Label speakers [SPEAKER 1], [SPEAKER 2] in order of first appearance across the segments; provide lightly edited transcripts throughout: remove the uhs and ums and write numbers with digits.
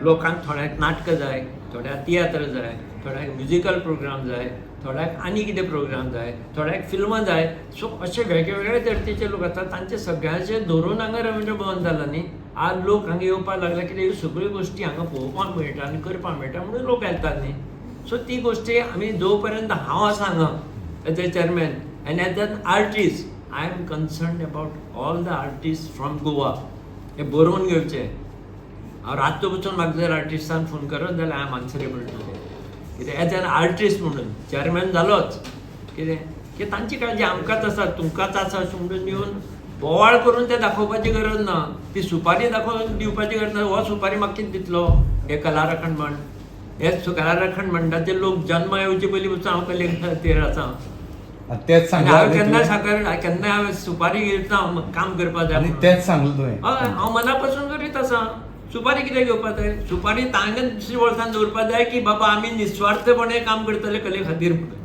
[SPEAKER 1] लोकांक थोड्याक नाटकां जाय, थोड्याक तियात्र जाय, थोड्याक म्युजिकल प्रोग्राम जाय, थोड्याक आनी कितें प्रोग्राम जाय, थोड्याक फिल्मां जाय. सो अशे वेगवेगळे धर्तीचे लोक आसतात. तांचे सगळ्यांचे धरून हांगा रवींद्र भवन जालां न्ही. आज लोक हांगा येवपाक लागला कित्याक ह्यो सगळ्यो गोश्टी हांगा पळोवपाक मेळटा आनी करपाक मेळटा म्हणून लोक येतात न्ही. सो ती गोश्टी आमी जो पर्यंत हांव आसा हांगा as a chairman and as an artist, I am concerned about all the artist from Goa. हे बरोवन घेवचें. हांव रातचो पसून म्हाका जर आर्टिस्टान फोन करत जाल्यार आय एम आन्सरेबल टू ते. कित्याक एज एन आर्टिस्ट म्हणून चेअरमॅन जालोच कितें की तांची काळजी आमकांच आसा, तुमकांच आसा अशें म्हणून येवन बोवाळ करून ते दाखोवपाची गरज ना. ती सुपारी दाखोवन दिवपाची गरज ना. हो सुपारी म्हाका कितें दितलो हे कलारखंड म्हण. हे कलारखंड म्हणटाचे लोक जन्म येवचे पयलीं पसून हांव कले खातीर आसा.
[SPEAKER 2] तेच
[SPEAKER 1] हांवें
[SPEAKER 2] सांगलें
[SPEAKER 1] केन्ना हांवें सुपारी घेता काम करपा जाय
[SPEAKER 2] आनी तेच सांगलें तुवें.
[SPEAKER 1] हय हांव मना पासून करीत आसा. सुपारी कित्याक घेवपा जाय? सुपारी तांगे दुसऱ्या वर्सान दवरपा जाय की बाबा आमी निस्वार्थपणे काम करतले कले खातीर म्हणून.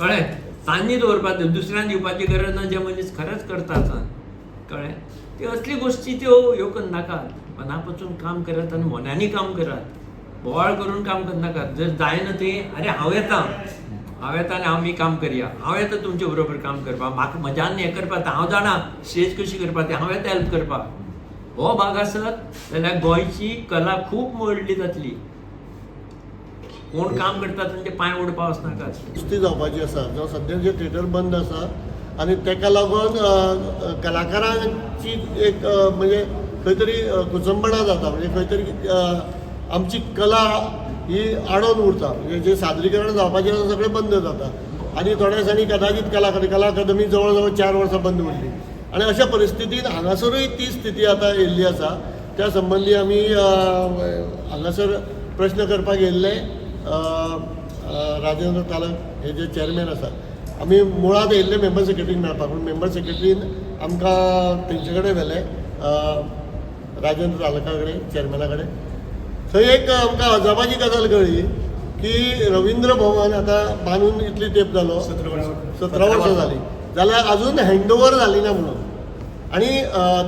[SPEAKER 1] कळ्ळें? तांणी दवरपा जाय, दुसऱ्यांक दिवपाची गरज ना जे मनीस खरेंच करता आसा. कळ्ळें? त्यो असली गोश्टी त्यो ह्यो करनाकात. मना पासून काम करात आनी मनांनी काम करात. बोवाळ करून काम करनाकात. जर जायना ती अरे हांव येता आनी आमी काम करया. हांव येता तुमचे बरोबर काम करपाक. म्हाका म्हज्यान हें करपाक हांव जाणा स्टेज कशी करपाक ती हांव येता हेल्प करपाक. हो भाग आसत जाल्यार गोंयची कला खूब व्हडली जातली. कोण काम करता तांचे पांय ओडपाक वचनाकात.
[SPEAKER 3] कुस्ती जावपाची आसा जावं सद्या जे थिएटर बंद आसा आनी ताका लागून कलाकारांची एक म्हणजे खंय तरी कुचंबणा जाता. म्हणजे खंय तरी आमची कला ही आडोन उरता. म्हणजे जे सादरीकरण जावपाचें आसा सगळें बंद जाता. आनी थोड्या दिसांनी कदाचित कला अकादमी जवळ जवळ 4 वर्सां बंद उरली. आनी अशा परिस्थितींत हांगासरूय ती स्थिती आतां येयल्ली आसा. त्या संबंदी आमी हांगासर प्रश्न करपाक येयल्ले राजेंद्र तालक हे जे चेअरमॅन आसा. आमी मुळात येयल्ले मेंबर सेक्रेटरीक मेळपाक, पूण मेंबर सेक्रेटरीन आमकां तेंचे कडेन व्हेले राजेंद्र तालका कडेन चेअरमॅना कडेन. थंय एक आमकां अजापाची गजाल कळ्ळी की रवींद्र भवन आतां बांदून इतली तेंप जालो 17 वर्सां जालीं जाल्यार आजून हँडओवर जाली ना म्हणून. आनी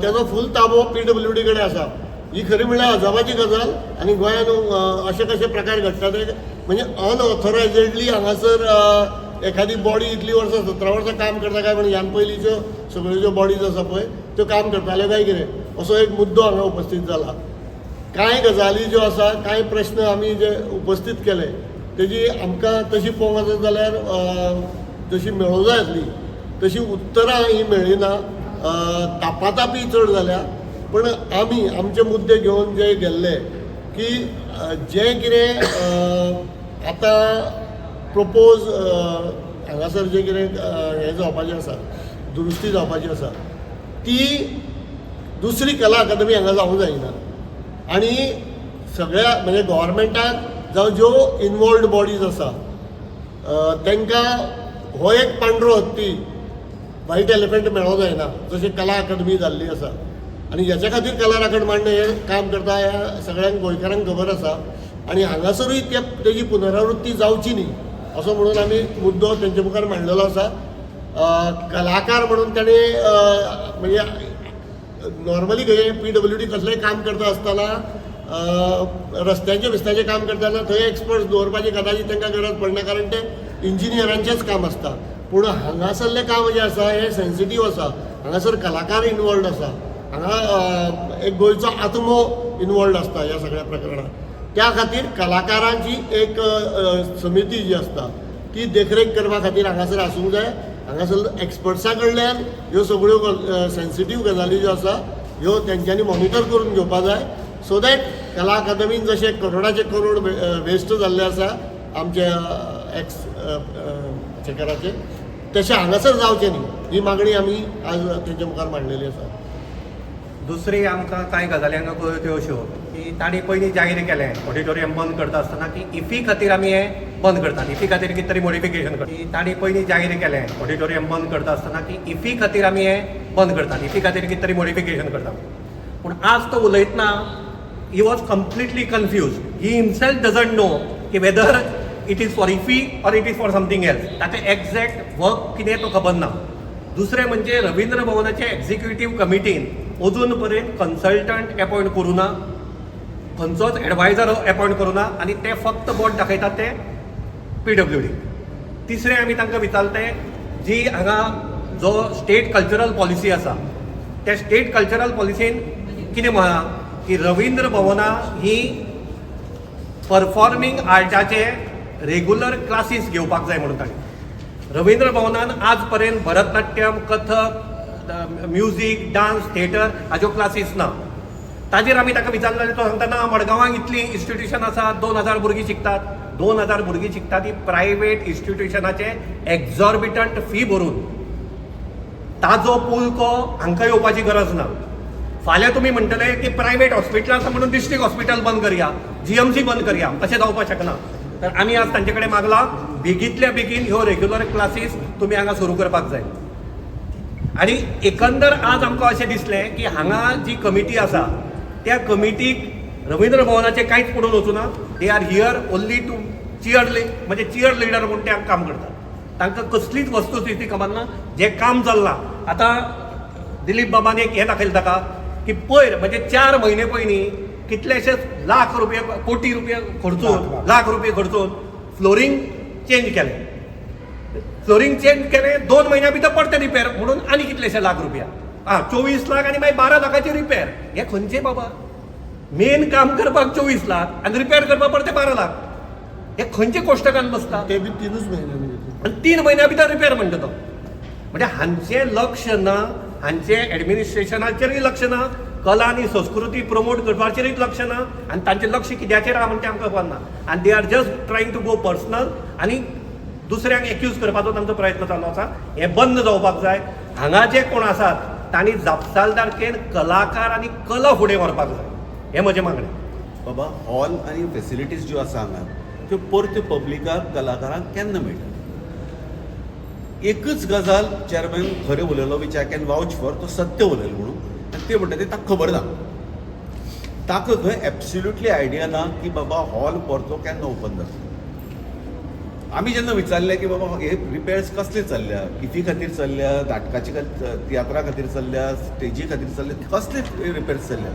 [SPEAKER 3] तेजो फूल ताबो PWD कडेन आसा. ही खरी म्हणल्यार अजापाची गजाल. आनी गोंयांत अशे कशे प्रकार घडटा ते म्हणजे अनऑथोरायजेडली हांगासर एखादी बॉडी इतली वर्सां 17 वर्सां काम करता काय म्हणून ह्यान पयलींच्यो सगळ्यो ज्यो बॉडीज आसा पळय त्यो काम करताल्यो काय कितें असो एक मुद्दो हांगा उपस्थित जाला. कांय गजाली ज्यो आसा, कांय प्रश्न आमी जे उपस्थित केले तेजी आमकां तशी पळोवंक वचत जाल्यार जशी मेळूं जाय आसली तशी उत्तरां ही मेळ्ळीना. तापातापी चड जाल्या. पण आमी आमचे मुद्दे घेवन जे गेल्ले की जें कितें आतां प्रपोज हांगासर जें कितें हें जावपाचें आसा, दुरुस्ती जावपाची आसा ती दुसरी कला अकादमी हांगा जावंक जायना. आनी सगळ्या म्हणजे गव्हर्मेंटाक जावं ज्यो इनवॉल्ड बॉडीज आसा तांकां हो एक पांढरो हत्ती व्हाईट एलिफंट मेळों जायना जशें कला अकादमी जाल्ली आसा. आनी हेच्या खातीर कला राखण मांडणें हें काम करता ह्या सगळ्यांक गोंयकारांक खबर आसा. आनी हांगासरूय तेजी पुनरावृत्ती जावची न्ही असो म्हणून आमी मुद्दो तेंचे मुखार मांडलेलो आसा. कलाकार म्हणून ताणें म्हणजे नॉर्मली PWD कसलेंय काम करता आसतना रस्त्याचें बिस्त्याचें काम करतना थंय एक्सपर्ट्स दवरपाची कदाचित तांकां गरज पडना कारण ते इंजिनियरांचेंच काम आसता. पूण हांगासरलें काम जें आसा हें सेन्सिटीव आसा. हांगासर कलाकार इनवॉल्ड आसा. हांगा एक गोंयचो आत्मो इनवॉल्ड आसता ह्या सगळ्या प्रकरणांत. त्या खातीर कलाकारांची एक समिती जी आसता ती देखरेख करपा खातीर हांगासर आसूंक जाय. हांगासर एक्सपर्ट्सां कडल्यान ह्यो सगळ्यो सेन्सिटीव गजाली ज्यो आसा ह्यो तेंच्यांनी मॉनिटर करून घेवपा जाय सो दॅट कला अकादमीन जशे करोडाचे करोड वेस्ट जाल्ले आसा आमच्या एक्सचेकराचे तशें हांगासर जावचें न्ही ही मागणी आमी आज तेंच्या मुखार मांडलेली आसा.
[SPEAKER 4] दुसरी आमकां कांय गजाली हांगा कळ्यो त्यो अश्यो की तांणी पयलीं जाहीर केलें ऑडिटोरियम बंद करता आसतना की इफी खातीर आमी हें बंद करतात. इफी खातीर कितें तरी मॉडिफिकेशन करता. तांणी पयलीं जाहीर केलें ऑडिटोरियम बंद करता आसतना की इफी खातीर आमी हें बंद करतात. इफी खातीर कितें तरी मॉडिफिकेशन करता. पूण आज तो उलयतना he was completely confused. He himself doesn't know की whether it is for IFFI or it is for something else. ताचें एक्झॅक्ट वर्क कितें तो खबर ना. दुसरें म्हणजे रवींद्र भवनाच्या एक्झिक्युटीव कमिटीन अजून पर्यंत कन्सल्टंट अपॉयंट करूं ना. खंयचोच एडवायझर अपॉयंट करूना आनी ते फक्त बोट दाखयतात ते PWD. तिसरें आमी तांकां विचारले जी हांगा जो स्टेट कल्चरल पॉलिसी आसा त्या स्टेट कल्चरल पॉलिसीन कितें म्हणा की रवींद्र भवना ही परफॉर्मिंग आर्टाचे रेग्युलर क्लासीस घेवपाक जाय म्हणून ताणें. रवींद्र भवनान आज पर्यंत Bharatanatyam, Kathak, music, dance, theatre हाज्यो क्लासीस ना. ताजेर आमी ताका विचारलें तो सांगता ना मडगांवाक इतली इन्स्टिट्यूशन आसा 2000 भुरगीं शिकतात. 2000 भुरगीं शिकतात ती प्रायवेट इन्स्टिट्यूशनाचे एक्झॉर्बिटंट फी भरून ताजो पुलको हांकां येवपाची गरज ना. फाल्यां तुमी म्हणटले की प्रायवेट हॉस्पिटल आसा म्हणून डिस्ट्रिक्ट हॉस्पिटल बंद करया, GMC बंद करया, तशें जावपाक शकना. तर आमी आज तांचे कडेन मागला बेगींतल्या बेगीन ह्यो रेग्युलर क्लासीस तुमी हांगा सुरू करपाक जाय. आनी एकंदर आज आमकां अशें दिसलें की हांगा जी कमिटी आसा त्या कमिटीक रवींद्र भवनाचें कांयच पडून वचूना. They are here only to म्हणजे चियर लिडर म्हणून ते काम करतात. तांकां कसलीच वस्तुस्थिती खबर ना. जें काम चल्लां आतां दिलीप बाबान एक हें दाखयलें ताका की पयर म्हणजे 4 म्हयने पयलीं कितलेशेच लाख रुपया कोटी रुपया खर्चून लाख रुपया खर्चून फ्लोरींग चेंज केलें. फ्लोरींग चेंज केलें 2 म्हयन्या भितर परते रिपेर म्हणून आनी कितलेशे लाख रुपया 24 लाख आनी मागीर 12 लाखाची रिपेर. हे खंयचे बाबा मेन काम करपाक 24 लाख आनी रिपेर करपाक परते 12 लाख. हे खंयचे कोश्टकान बसता.
[SPEAKER 3] ते बी 3 म्हयन्यांनी घेतले.
[SPEAKER 4] आनी 3 म्हयन्या भितर रिपेर म्हणटा तो. म्हणजे हांचें लक्ष ना, हांचें एडमिनिस्ट्रेशनाचेरय लक्ष ना, कला आनी संस्कृती प्रमोट करपाचेरय लक्ष ना आनी तांचें लक्ष कित्याचेर आहा म्हणटा आमकां खबर ना. आनी they are just trying to go personal आनी दुसऱ्यांक एक्यूज करपाचो तांचो प्रयत्न चालू आसा. हें बंद जावपाक जाय. हांगा जे कोण आसात तांणी जापसालदारकेन कलाकार आनी कला फुडें व्हरपाक जाय. हें म्हजें मागणें.
[SPEAKER 2] बाबा हॉल आणि फॅसिलिटीज ज्यो आसा हांगा त्यो परत्यो पब्लिकाक कलाकारांक केन्ना मेळटा. एकच गजाल चेअरमॅन खरें उलयलो which I can vouch for, तो सत्य उलयलो म्हणून. आनी ते म्हणटा ते ताका खबर ना. ताका खंय एब्सोल्युटली आयडिया ना की बाबा हॉल परतो केन्ना ओपन जातलो. आमी जेन्ना विचारलें की बाबा हे रिपेर्स कसले चल्ल्या, इफी खातीर चल्ल्या, नाटकाची तियात्रा खातीर चल्ल्या, स्टेजी खातीर चल्ल्या, कसले रिपेर्स चल्ल्या,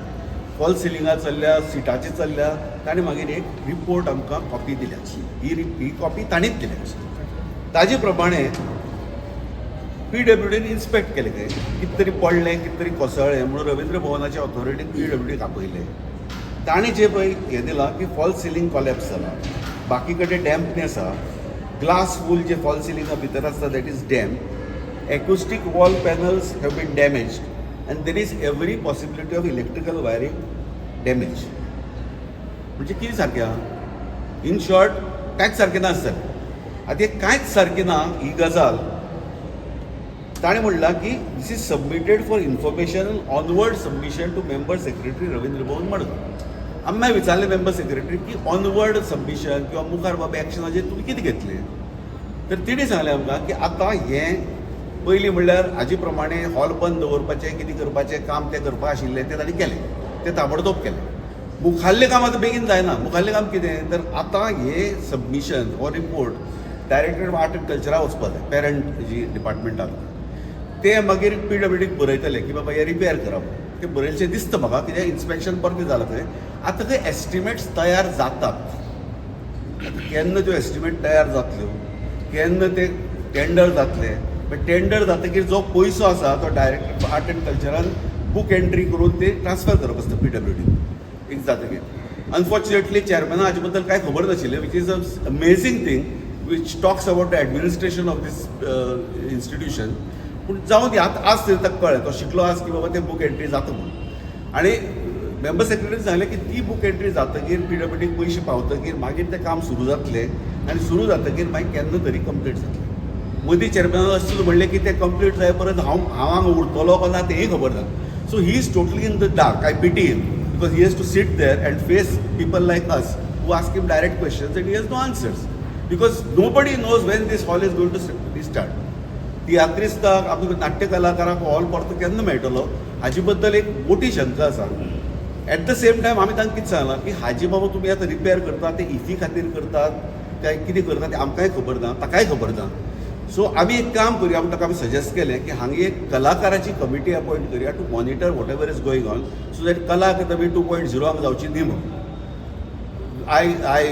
[SPEAKER 2] फॉल सिलिंगार चल्ल्या, सिटाची चल्ल्या. ताणें मागीर एक रिपोर्ट आमकां कॉपी दिल्याची. ही कॉपी ताणीच दिल्याची. ताजे प्रमाणे PWDन इन्स्पेक्ट केलें तें कितें तरी पडलें, कितें तरी कोसळ्ळें म्हणून रवींद्र भवनाच्या ऑथॉरिटीन PWDक आपयलें. ताणें जें पळय हें दिलां की फॉल सिलींग कॉलेप्स जाला, बाकी कडेन डॅम्पनेस आहा, ग्लास वूल जे फॉल सिलिंगा भितर आसता that is damp, acoustic wall panels have been damaged and there is every possibility of electrical wiring damage. म्हणजे कितें सारकें आहा. इन शॉर्ट कांयच सारकें ना सर. आतां हें कांयच सारकें ना ही गजाल ताणें म्हणलां की this is submitted for information onward submission to member secretary Ravindra Bhavan Madgaon. आमी मागीर विचारलें मेंबर सेक्रेटरी की ऑनवर्ड सबमिशन किंवा मुखार बाबा एक्शनाचेर तुमी कितें घेतलें. तर तिणें सांगलें आमकां की आतां हें पयलीं म्हणल्यार हाजे प्रमाणे हॉल बंद दवरपाचें कितें करपाचें काम तें करपा आशिल्लें तें ताणें केलें, तें ताबडतोब केलें. मुखाल्लें काम आतां बेगीन जायना. मुखाल्लें काम कितें तर आतां हें सबमिशन हो report director of art and कल्चराक वचपा जाय, पेरंट जी डिपार्टमेंटाक. ते मागीर PWDक बरयतले की बाबा हें रिपेर करप. तें बरयलेशें दिसता म्हाका कित्याक इन्स्पेक्शन परतें जालां थंय. आतां खंय एस्टिमेट्स तयार जातात. केन्ना त्यो एस्टिमेट तयार जातल्यो, केन्ना ते टेंडर जातलें. टेंडर जातकीर जो पयसो आसा तो डायरेक्टर ऑफ आर्ट एंड कल्चरान बूक एंट्री करून ते ट्रान्सफर करप आसता PWDक एक जातकीर. अनफॉर्च्युनेटली चेअरमॅना हाजे बद्दल कांय खबर नाशिल्लें which is a amazing thing which talks about the administration of these institution. पूण जावं दी आज ताका कळ्ळें, तो शिकलो आज की बाबा ते बूक एंट्री जाता म्हणून. आनी मेंबर सेक्रेटरीन सांगलें की ती बूक एंट्री जातकीर PWDक पयशे पावतकीर मागीर तें काम सुरू जातलें आनी सुरू जातकीर मागीर केन्ना तरी कंप्लीट जातलें. मदीं चेअरमॅनान अशें म्हणलें की तें कंप्लीट जाय परत हांव हांगा उरतलो काय ना तेंय खबर ना. So he is totally in the dark. I pity him because he has to sit there and face people like us who ask him direct questions and he has no answers because nobody knows when this hall is going to restart. तियात्रिस्ताक आमी नाट्य कलाकारांक hall परतो केन्ना मेळटलो हाजे बद्दल एक मोठी शंका आसा. एट द सेम टायम आमी तांकां कितें सांगलां की हाजे बाबा तुमी आतां रिपेर करतात ते इफी खातीर करतात काय कितें करतात तें आमकांय खबर ना, ताकाय खबर ना. सो आमी एक काम करुया म्हणून ताका आमी सजेस्ट केलें की हांगा एक कलाकाराची कमिटी अपॉयंट करुया to monitor whatever is going on so that Kala academy 2.0 जावची न्ही म्हणून. I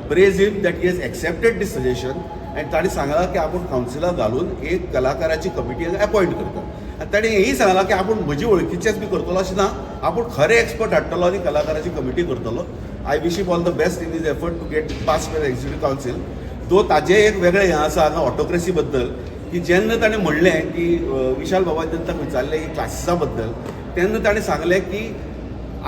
[SPEAKER 2] praise him that he has accepted this suggestion आणि ताणें सांगलां की आपूण कावन्सिलाक घालून एक कलाकाराची कमिटी अपॉयंट करता आनी ताणें हेंय सांगलां की आपूण म्हजी वळखीचेच बी करतलो अशें ना आपूण खरे एक्सपर्ट हाडटलो आनी कलाकाराची कमिटी करतलो I wish him all the best in his effort to get pass for executive council though ताजें एक वेगळें हें आसा हांगा ऑटोक्रेसी बद्दल की जेन्ना ताणें म्हणलें की विशाल बाबा जेन्ना ताका विचारलें की क्लासिसा बद्दल तेन्ना ताणें सांगलें की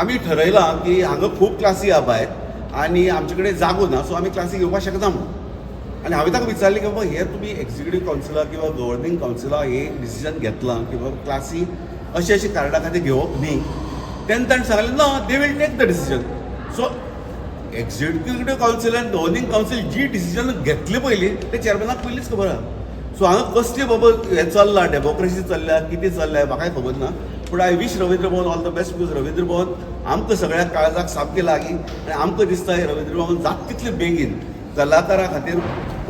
[SPEAKER 2] आमी ठरयलां की हांगा खूब क्लासी आहा भायर आनी आमचे कडेन जागो ना सो आमी क्लासी घेवपाक शकना म्हणून आनी हांवें ताका विचारलें की बाबा हे तुमी एक्झिक्युटीव कावन्सिला किंवा गव्हर्निंग कावन्सिला हे डिसिजन घेतलां की बाबा क्लासी अशें अशें कारणां खातीर घेवप न्ही तेन्ना ताणें सांगलें ना they will take the decision so executive council आनी गव्हर्निंग कावन्सील जी डिसिजन घेतली पयली ते चेअरमॅनाक पयलींच खबर आहा सो हांगा कसली बाबा हें चल्लां डेमोक्रेसी चल्ल्या कितें चल्ल्या म्हाकाय खबर ना पूण I wish Ravindra Bhavan all the best because Ravindra Bhavan आमकां सगळ्या काळजाक सामकें लागीं आनी आमकां दिसता हे रवींद्र भवन जाता तितले बेगीन कलाकारा खातीर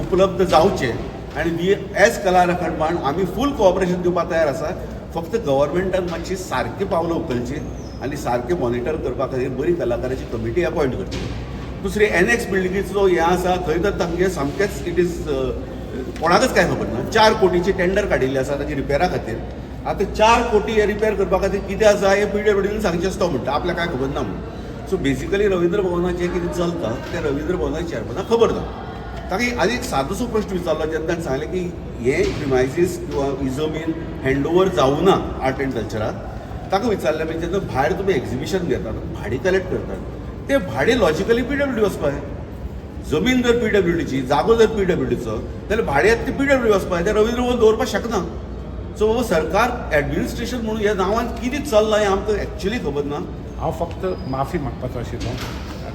[SPEAKER 2] उपलब्ध जावचें आनी वी एज कला राखणदार आमी फूल कोऑपरेशन दिवपाक तयार आसा फक्त गव्हर्मेंटान मातशी सारकी पावलां उखलची आनी सारकें मॉनिटर करपा खातीर बरी कलाकाराची कमिटी अपॉयंट करची दुसरी एनएक्स बिल्डिंगेचो हें आसा थंय तर तांगे सामकेंच इट इज कोणाकच कांय खबर ना 4 कोटीची टेंडर काडिल्ली आसा ताची रिपेरा खातीर आतां 4 कोटी हे रिपेर करपा खातीर कितें आसा हे PWDन सांगचें आसता म्हणटा आपल्याक कांय खबर ना म्हणून सो बेसिकली रवींद्र भवनाचें जें कितें चलता तें रवींद्र भवनाच्या चेअरमॅनाक खबर ना ताका आनी एक सादोसो प्रश्न विचारलो जेन्ना ताणें सांगलें की हे प्रिमायसीस किंवा ही जमीन हँडओवर जावं ना आर्ट एंड कल्चराक ताका विचारलें म्हणजे जेन्ना भायर तुमी एक्झिबिशन घेतात भाडी कलेक्ट करतात ते भाडे लॉजिकली PWD वचपाक जाय जमीन जर PWDची जागो जर PWDचो जाल्यार भाड्यात ते PWD वचपाक जाय ते रवींद्र भवन दवरपाक शकना सो बाबा सरकार एडमिनिस्ट्रेशन म्हणून ह्या नांवान कितें चल्लां हें आमकां एक्चुली खबर ना
[SPEAKER 5] हांव फक्त माफी मागपाचो आशिल्लो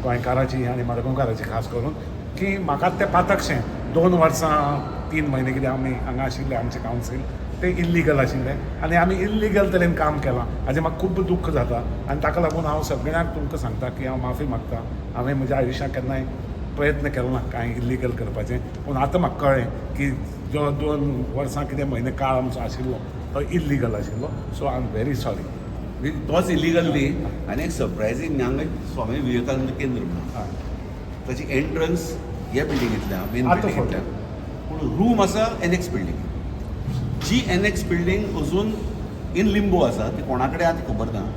[SPEAKER 5] गोंयकाराची आनी मडगांवकाराची खास करून की म्हाका तें पातकशें 2 वर्सां 3 म्हयने कितें आमी हांगा आशिल्ले आमचें कावन्सील तें इल्लिगल आशिल्लें आनी आमी इल्लिगल तरेन काम केलां हाजें म्हाका खूब दुख्ख जाता आनी ताका लागून हांव सगळ्यांक तुमकां सांगता की हांव माफी मागता हांवें म्हज्या आयुश्यांत केन्नाय प्रयत्न केलो ना कांय इल्लिगल करपाचें पूण आतां म्हाका कळ्ळें की जो 2 वर्सां कितें म्हयने काळ आमचो आशिल्लो तो इल्लिगल आशिल्लो so I am very sorry
[SPEAKER 2] तोच इल्लिगल न्ही आनी एक सरप्रायझींग हांगा स्वामी विवेकानंद केंद्र म्हणून ताची एंट्रन्स ह्या बिल्डिंगेंतल्या मेन बिल्डिंगेंतल्या पूण रूम आसा एनएक्स बिल्डिंग जी एनएक्स बिल्डिंग अजून इन लिंबो आसा ती कोणा कडेन आहा ती खबर ना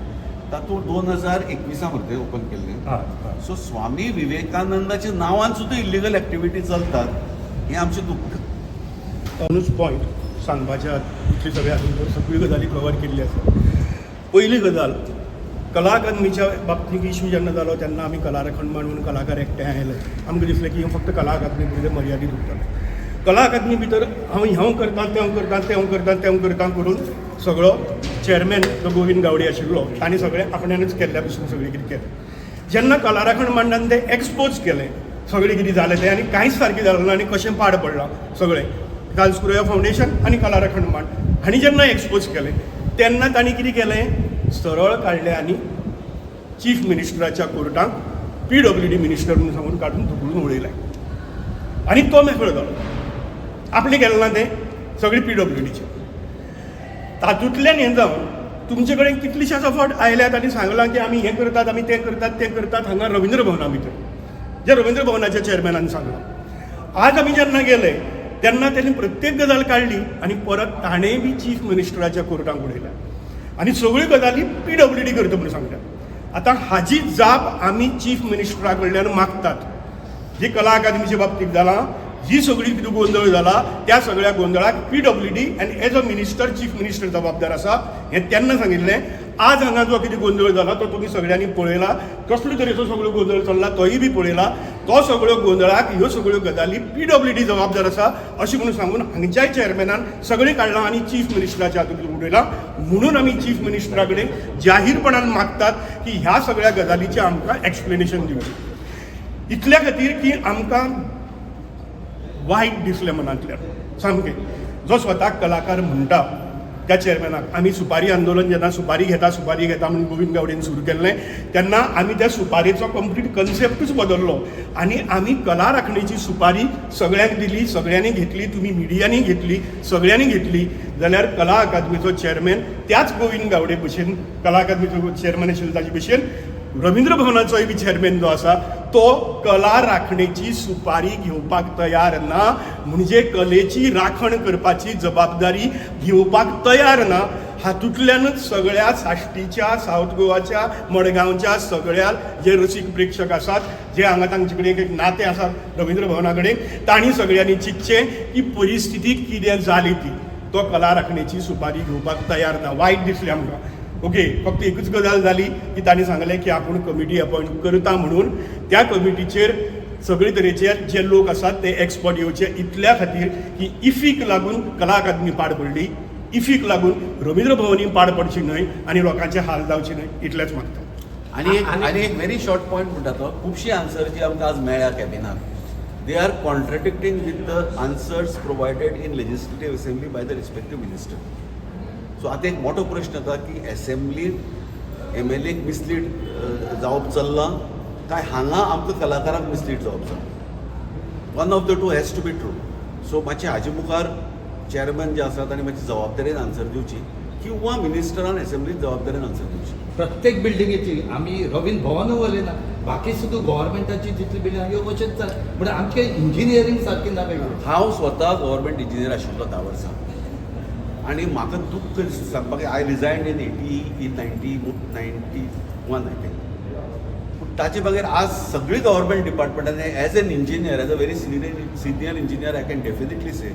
[SPEAKER 2] तातूंत 2021 मध्ये ओपन केल्लें सो स्वामी विवेकानंदाच्या नांवान सुद्दां इल्लिगल एक्टिविटी चलतात हें आमचें दुख्ख
[SPEAKER 6] अनुज पॉयंट सांगपाच्या इतली सगळ्या सगळी गजाली कवर केल्ली आसा पयली गजाल कला अकादमीच्या बाबतींत इश्यू जेन्ना जालो तेन्ना आमी कला राखणदार म्हणून कलाकार एकठांय आयले आमकां दिसलें की फक्त कला अकादमी भितर मर्यादीत उरतलें कला अकादमी भितर हांव करतां तें करतां करून सगळो चेअरमॅन जो गोविंद गावडे आशिल्लो तांणी सगळें आपणानच केल्ल्या भशेन सगळें कितें केलें जेन्ना कला राखणदारान तें एक्सपोज केलें सगळें कितें जालें तें आनी कांयच सारकें जालें ना आनी कशें पाड पडलां सगळें गालस्कुरोया फावंडेशन आनी कला राखणदार हांणी जेन्ना एक्सपोज केलें तेन्ना तांणी कितें केलें सरळ काडलें आनी चीफ मिनिस्टराच्या कोर्टाक PWD मिनिस्टर म्हणून सांगून काडून धुकलून उडयलें आनी तो मेकळो जालो आपलें केलें ना तें सगळें PWDचें तातूंतल्यान हें जावन तुमचे कडेन कितलीशाच फावट आयल्यात आनी सांगलां की आमी हें करतात आमी तें करतात हांगा रवींद्र भवना भितर जे रवींद्र भवनाच्या चेअरमॅनान सांगलां आज आमी जेन्ना गेले तेन्ना तेणी प्रत्येक गजाल काडली आनी परत ताणेंय बी चीफ मिनिस्टराच्या कोर्टाक उडयल्या आनी सगळ्यो गजाली PWD करता म्हणून सांगतात आतां हाजी जाप आमी चीफ मिनिस्टरा कडल्यान मागतात जी कला अकादमीच्या बाबतींत जालां जी सगळी कितें गोंधळ जाला त्या सगळ्या गोंधळाक PWD आनी as a minister chief minister जबाबदार आसा हें तेन्ना सांगिल्लें आज हांगा जो कितें गोंधळ जाला तो तुमी सगळ्यांनी पळयला कसले तरेचो सगळो गोंधळ चल्ला तोय बी पळयला तो सगळ्यो गोंधळाक ह्यो सगळ्यो गजाली PWD जबाबदार आसा अशें म्हणून सांगून हांगच्याय चेअरमॅनान सगळें काडलां आनी चीफ मिनिस्टराच्या हातूंत उडयलां म्हणून आमी चीफ मिनिस्टरा कडेन जाहीरपणान मागतात की ह्या सगळ्या गजालीचें आमकां एक्सप्लेनेशन दिवचें इतल्या खातीर की आमकां वायट दिसलें मनांतल्यान सामकें जो स्वताक कलाकार म्हणटा त्या चेअरमॅनाक आमी सुपारी आंदोलन जेन्ना सुपारी घेता म्हणून गोविंद गावडेन सुरू केल्लें तेन्ना आमी त्या सुपारेचो कंप्लीट कन्सेप्टूच बदललो आनी आमी कला राखणेची सुपारी सगळ्यांक दिली सगळ्यांनी घेतली तुमी मिडियांनी घेतली सगळ्यांनी घेतली जाल्यार कला अकादमीचो चेअरमॅन त्याच गोविंद गावडे भशेन कला अकादमीचो चेअरमॅन आशिल्लो ताचे भशेन रवींद्र भवनाचोय बी चेअरमॅन जो आसा तो कला राखणेची सुपारी घेवपाक तयार ना, म्हणजे कलेची राखण करपाची जबाबदारी घेवपाक तयार ना. हातूंतल्यानच सगळ्या साश्टीच्या, साऊथ गोवाच्या, मडगांवच्या सगळ्या जे रसीक प्रेक्षक आसात, जे हांगा तांचे कडेन एक नातें आसा रवींद्र भवना कडेन, तांणी सगळ्यांनी चिंतचें की परिस्थिती कितें जाली ती. तो कला राखणेची सुपारी घेवपाक तयार ना. वायट दिसलें आमकां. ओके, फक्त एकूच गजाल जाली की तांणी सांगलें की आपूण कमिटी अपॉयंट करता म्हणून. त्या कमिटीचेर सगळे तरेचे जे लोक आसात ते एक्सपर्ट येवचे इतल्या खातीर की इफीक लागून कला अकादमी पाड पडली, इफीक लागून रवींद्र भवनी पाड पडची न्हय आनी लोकांचे हाल जावचे न्हय, इतलेंच मागता.
[SPEAKER 2] आनी एक व्हेरी शॉर्ट पॉयंट म्हणटा तो, खुबशीं आन्सर जी आमकां आज मेळ्ळ्या कॅबिनात, they are contradicting with the answers provided in legislative assembly by the respective minister. So आता एक मोठो प्रश्न येता की असेंब्लीत MLAक मिसलीड जावप चल्लां काय हांगा आमकां कलाकारांक मिसलीड जावप चल्लां. One of the two has to be true. So मातशें हाजे मुखार चेअरमॅन जे आसा तांणी मातशी जबाबदारेन आन्सर दिवची किंवा मिनिस्टरान असेंब्लीत जबाबदारेन आन्सर दिवची.
[SPEAKER 7] प्रत्येक बिल्डिंगेची आमी रवींद्र भवन उलयना, बाकी सुद्दां गव्हर्मेंटाची जितली बिल्डिंग ह्यो अशेंच जाय. म्हणजे आमचे इंजिनियरींग सारकी ना वेगळी.
[SPEAKER 2] हांव स्वता गव्हर्मेंट इंजिनियर आशिल्लो 10 वर्सां आनी म्हाका दुख्ख सांगपाक I resigned in 1991 I think. पूण ताचे बगैर आज सगळी गव्हर्मेंट डिपार्टमेंटांनी as an engineer, as a very senior engineer I can definitely say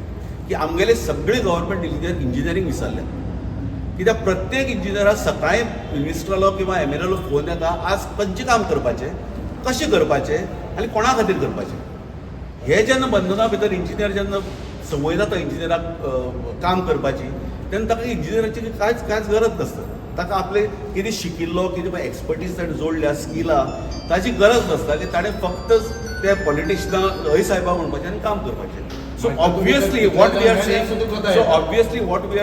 [SPEAKER 2] की आमगेले सगळे गव्हर्मेंट इंजिनियर इंजिनियरींग विसरले. कित्याक प्रत्येक इंजिनियराक सकाळीं मिनिस्टरालो किंवा MLAलो फोन येता, आज खंयचें काम करपाचें, कशें करपाचें आनी कोणा खातीर करपाचें. हे जेन्ना बंधना भितर इंजिनियर जेन्ना संवय जाता इंजिनियराक काम करपाची, तेन्ना ताका इंजिनियराची कांयच गरज नासता. ताका आपले कितें शिकिल्लो, कितें पळय एक्सपर्टीज ताणें जोडल्या, स्किलां, ताची गरज नासता की ताणें फक्त ते पॉलिटिशनां हय साहेबा म्हणपाचें आनी काम करपाचें. So obviously what we are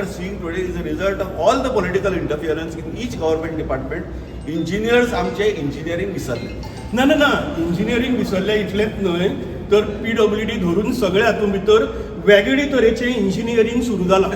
[SPEAKER 2] seeing today is a result of all the political interference in each government department. Engineers आमचे इंजिनियरींग विसरले.
[SPEAKER 6] ना इंजिनियरींग विसरले इतलेंच न्हय तर PWD धरून सगळे हातूंत भितर वेगळे तरेचें इंजिनियरींग सुरू जालां.